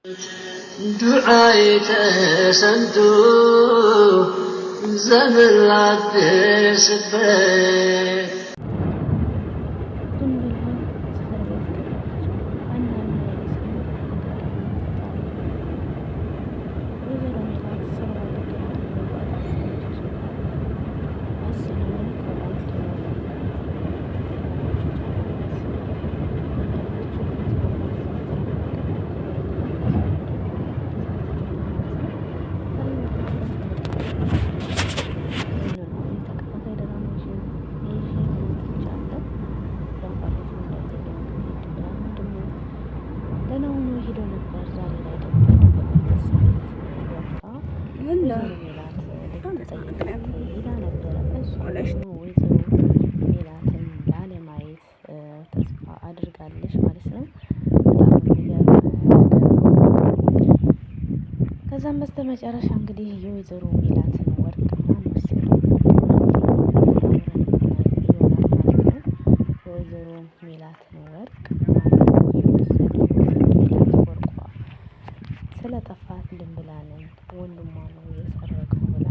دعائي تسنتو زمن العدس البيت ሜላትን ላለማየት ተስፋ አድርጋለች ማለት ነው። በጣም የሚገርም ነገር ነው። ከዛም በስተመጨረሻ እንግዲህ የወይዘሮ ሜላትን ወርቅ ማን ወሰደው ይሆናል ማለት ነው። የወይዘሮ ሜላትን ወርቅ ሜላት ወርቋ ስለጠፋት ድንብላልን ወንድሟ ነው የሰረቀው ብላ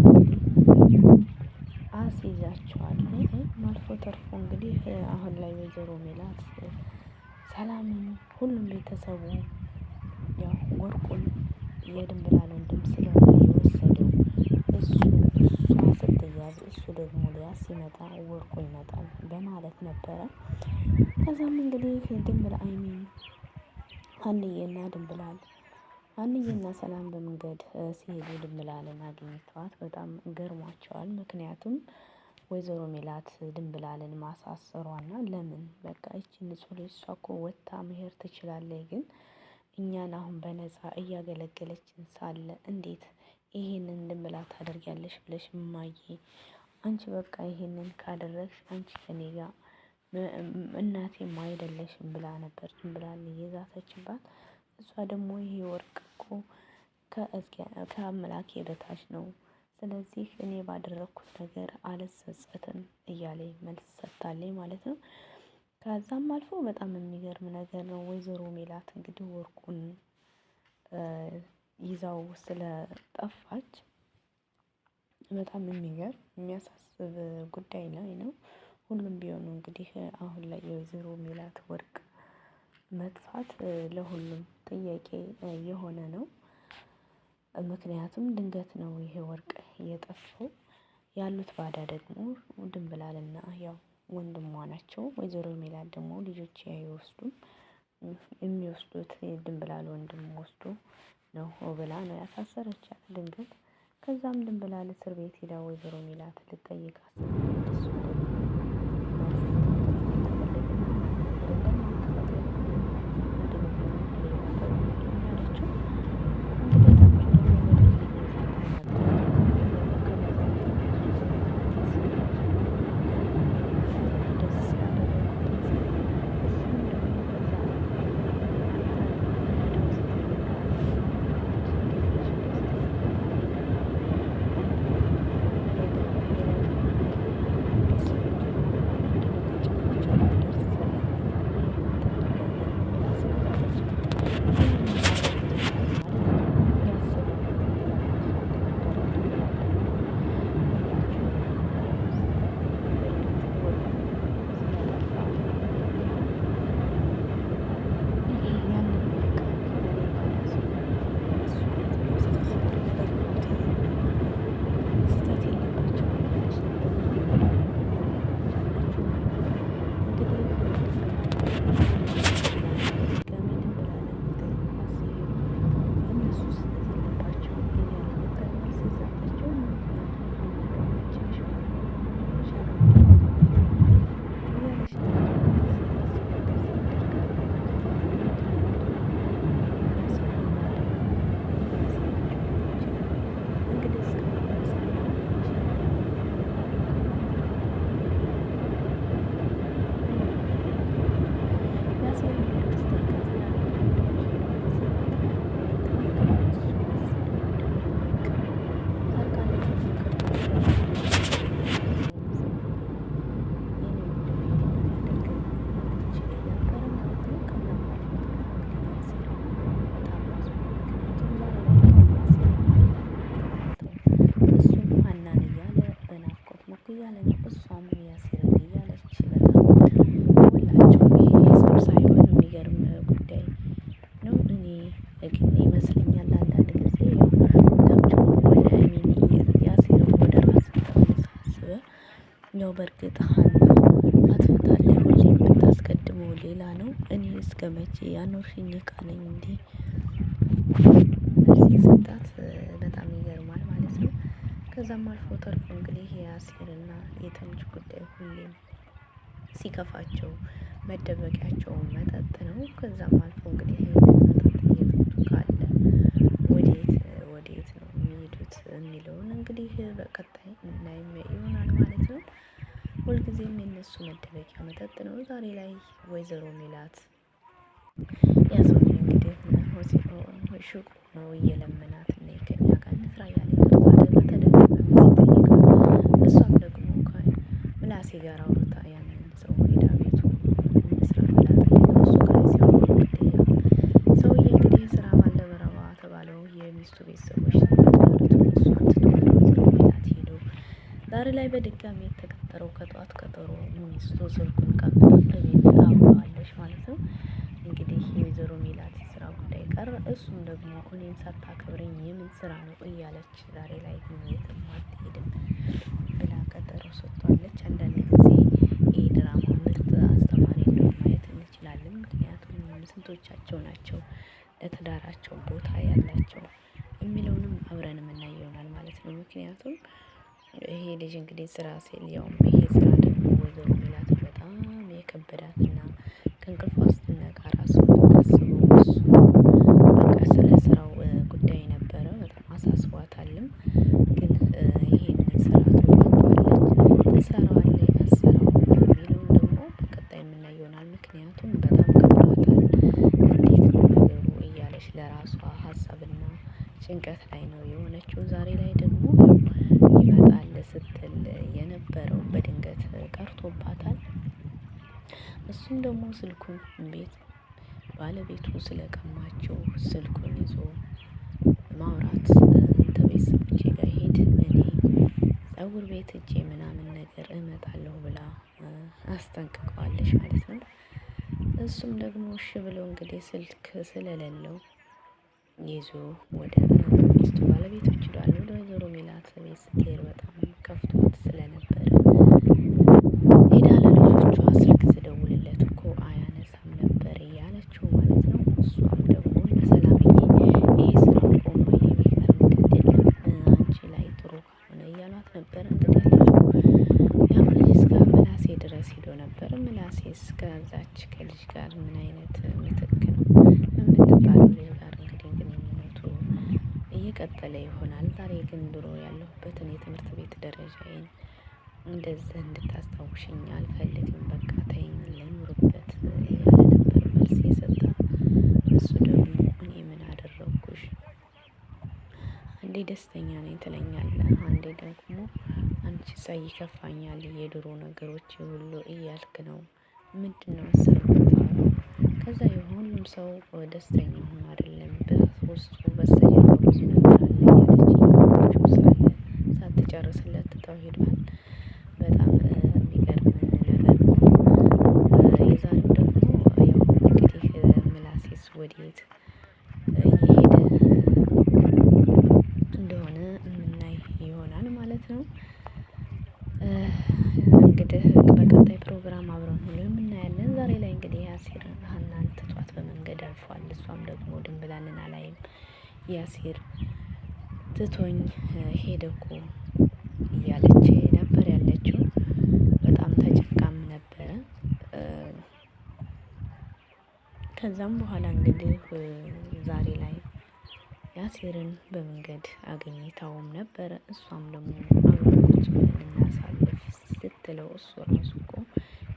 አስይዛቸዋለች። አልፎ ተርፎ እንግዲህ አሁን ላይ ወይዘሮ ሜላት ሰላምን ሁሉም ቤተሰቡ ያው ወርቁን የድንብላል ወንድም ስለሆነ የወሰደው እሷ ስትያዝ እሱ ደግሞ ሊያዝ ሲመጣ ወርቁ ይመጣል በማለት ነበረ። ከዛም እንግዲህ አንዬና ሰላም በመንገድ ሲሄዱ ድንብላልን አግኝተዋት በጣም ገርሟቸዋል። ምክንያቱም ወይዘሮ ሜላት ድንብላልን ማሳሰሯና ለምን በቃ ይቺ ንጹህ ልጅ እሷ እኮ ወጥታ መሄድ ትችላለች፣ ግን እኛን አሁን በነፃ እያገለገለችን ሳለ እንዴት ይሄንን ድንብላት ታደርጊያለሽ ብለሽ እማዬ አንቺ በቃ ይሄንን ካደረግሽ አንቺ ከኔ ጋር እናቴም አይደለሽም ብላ ነበር ድንብላል የዛተችባት። እሷ ደግሞ ይሄ ወርቅ እኮ ከአምላኬ በታች ነው፣ ስለዚህ እኔ ባደረኩት ነገር አልጸጸትም እያለኝ መልስ ሰጥታለች ማለት ነው። ከዛም አልፎ በጣም የሚገርም ነገር ነው። ወይዘሮ ሜላት እንግዲህ ወርቁን ይዛው ስለጠፋች በጣም የሚገርም የሚያሳስብ ጉዳይ ላይ ነው። ሁሉም ቢሆኑ እንግዲህ አሁን ላይ የወይዘሮ ሜላት ወርቅ መጥፋት ለሁሉም ጥያቄ የሆነ ነው። ምክንያቱም ድንገት ነው ይሄ ወርቅ የጠፋው። ያሉት ባዳ ደግሞ ድንብላልና ያው ወንድሟ ናቸው። ወይዘሮ ሜላት ደግሞ ልጆች አይወስዱም፣ የሚወስዱት ድንብላል ወንድም ወስዶ ነው ብላ ነው ያሳሰረቻት ድንገት። ከዛም ድንብላል እስር ቤት ሄዳ ወይዘሮ ሜላት ልጠይቃት ግን ይመስለኛል አንዳንድ ጊዜ ያው ተምቹ ወደ ሚኒ ያሲር ወደ ራስ ተመሳስበ ያው በእርግጥ ሀና አጥፍታለች። ሁሌ የምታስቀድመው ሌላ ነው። እኔ እስከ መቼ ያኖርሽኝ እቃ ነኝ እንዴ? መልስ የሰጣት በጣም ይገርማል ማለት ነው። ከዛም አልፎ ተርፎ እንግዲህ የአሲርና የተምቹ ጉዳይ ሁሌም ሲከፋቸው መደበቂያቸው መጠጥ ነው። ከዛም አልፎ እንግዲህ መጠጥ እየጠጡ ካለ ወዴት ነው የሚሄዱት የሚለውን እንግዲህ በቀጣይ እናይም ይሆናል ማለት ነው። ሁልጊዜም የነሱ መደበቂያ መጠጥ ነው። ዛሬ ላይ ወይዘሮ ሜላት ያ ሰውዬ እንግዲህ ሹቅ ነው እየለመናት እና ከኛ ጋር እንስራ እያለ በተደጋጋሚ ሲጠይቃት እሷም ደግሞ ከምላሴ ጋር አውርታ ያንን ሰው ሄዳ ቤቱ እንስራ ብላ ጠይቃ እሱ ጋር ሲያወሩ እንግዲህ ሰውዬ እንግዲህ ስራ ባልደረባ ተባለው የሚስቱ ቤተሰቦች እሷን ትቶ ወይዘሮ ሜላት ሄዶ ዛሬ ላይ በድጋሚ የተቀጠረው ከጠዋት ቀጠሮ ሚስቱ ስልኩን ቀምጣ በቤት አውራዋለች ማለት ነው። እንግዲህ የወይዘሮ ሜላት የስራ ጉዳይ ቀረ። እሱም ደግሞ እኔን ሳታከብረኝ የምን ስራ ነው እያለች ዛሬ ላይ ግን የትም አትሄድም ብላ ቀጠሮ ሰጥቷለች። አንዳንድ ጊዜ ይህ ድራማ ምርጥ አስተማሪ እንደሆነ ማየት እንችላለን። ምክንያቱም ስንቶቻቸው ናቸው ለትዳራቸው ቦታ ያላቸው የሚለውንም አብረን የምናይ ይሆናል ማለት ነው። ምክንያቱም ይሄ ልጅ እንግዲህ ስራ ሲል ያውም ይሄ ስራ ደግሞ ወይዘሮ ሜላት በጣም የከበዳትና ከእንቅልፏ ስትነቃ ራሱ የምታስበው እሱ በቃ ስለ ስራው ጉዳይ ነበረ። በጣም አሳስቧታልም። ግን ይሄንን ስራ ትወጣዋለች፣ ትሰራዋለች፣ አትሰራውም የሚለውን ደግሞ በቀጣይ የምናይ ይሆናል። ምክንያቱም በጣም ከብዷታል። እንዴት ነው ነገሩ እያለች ለራሷ ሀሳብና ጭንቀት ላይ ነው የሆነችው። ዛሬ ላይ ደግሞ ይመጣል ስትል የነበረው በድንገት ቀርቶባታል። እሱም ደግሞ ስልኩን ቤት ባለቤቱ ስለቀማቸው ስልኩን ይዞ ማውራት ከቤተሰቦቼ ጋር ሄድ እኔ ፀጉር ቤት ሄጄ ምናምን ነገር እመጣለሁ ብላ አስጠንቅቀዋለች ማለት ነው። እሱም ደግሞ እሺ ብሎ እንግዲህ ስልክ ስለሌለው ይዞ ወደ ሚስቱ ባለቤቶች ሄዷል። ወደ ወይዘሮ ሜላት ቤት ስትሄድ በጣም ከፍቷት ስለነበረ ሄዳ ለልጆቿ ስልክ ስደውልለት እኮ አያነሳም ነበር እያለችው ማለት ነው። እሷም ደግሞ ለሰላምዬ ይሄ ስራ እኮ እማዬ የሚገርም ግድ የለም አንቺ ላይ ጥሩ ካልሆነ እያሏት ነበር። እንግዲህ ልጁ ያም ልጅ እስከ ምላሴ ድረስ ሄዶ ነበር። ምላሴ እስከዛች ከልጅ ጋር ምን አይነት ምትክ ነው የምትባለው ልጅ ጋር እንግዲህ ግንኙነቱ እየቀጠለ ይሆናል። ዛሬ ግን ድሮ ያለሁበትን የትምህርት ቤት ደረጃዬን እንደዚህ እንድታስታውሽኝ አልፈልግም፣ በቃ ተይኝ ልኑርበት እያለ ነበር መልስ የሰጣት። እሱ ደግሞ እኔ ምን አደረግኩሽ? አንዴ ደስተኛ ነኝ ትለኛለህ፣ አንዴ ደግሞ አንቺ ሳይ ይከፋኛል፣ የድሮ ነገሮች ሁሉ እያልክ ነው፣ ምንድነው አሰብኩት? ከዛ የሁሉም ሰው ደስተኛ ሆኖ አይደለም በውስጡ በስተጀርባ ብዙ ነገር አለ እያለች ሳለ ሳትጨርስለት ትተው ሄዷል። በጣም የሚገርም ነገር ነው። የዛሬው ደግሞ ያው እንግዲህ ምላሴስ ወዴት እየሄደ እንደሆነ የምናይ ይሆናል ማለት ነው። እንግዲህ በቀጣይ ፕሮግራም አብረን ሁሉ የምናያለን። ዛሬ ላይ እንግዲህ ያሲር ሀናን ትቷት በመንገድ አልፏል። እሷም ደግሞ ድንብላልን አላይም ያሲር ትቶኝ ሄደ እኮ እያለች ነበር ያለችው። በጣም ተጨቃም ነበረ። ከዛም በኋላ እንግዲህ ዛሬ ላይ ያሲርን በመንገድ አግኝታውም ነበረ። እሷም ደግሞ አብረን ቁጭ ብለን እናሳልፍ ስትለው እሱ ራሱ እኮ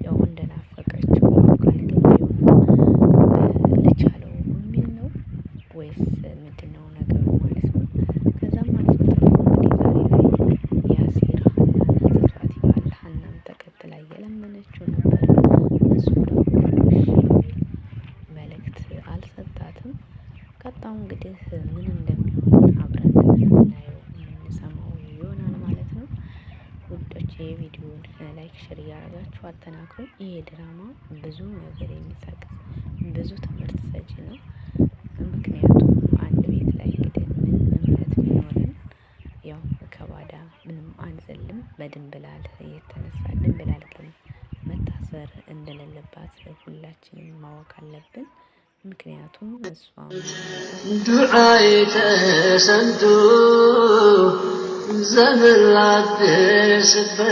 ያው እንደናፈቀችው ያውቃል። ግን ቢሆንም ልቻለው የሚል ነው ወይስ ምንድነው ነገሩ ማለት ነው። ከዛም አልፎ ተርፎ እንግዲህ ዛሬ ላይ ያሲር ሀናን ትቷት ይባል። ሀናም ተከትላ እየለመነችው ነበር። እሱ ደግሞ እሺ የሚል መልእክት አልሰጣትም። ቀጣው እንግዲህ ምን እንደሚሆን አብረን የምናየው የምንሰማው ይሆናል ማለት ነው። ውዶች የቪዲዮውን ላይክ ሼር እያደረጋችሁ አጠናክሩ። ይሄ ድራማ ብዙ ነገር የሚጠቅም ብዙ ትምህርት ሰጪ ነው። ምክንያቱም አንድ ቤት ላይ እንግዲህ ምን እምነት ቢኖርን ያው ከባዳ ምንም አንዘልም። በድንብላል የተነሳ ድንብላል ግን መታሰር እንደሌለባት ሁላችንም ማወቅ አለብን። ምክንያቱም እሷም ዱዓዬ ተሰምቶ ዘመን ላደርስበት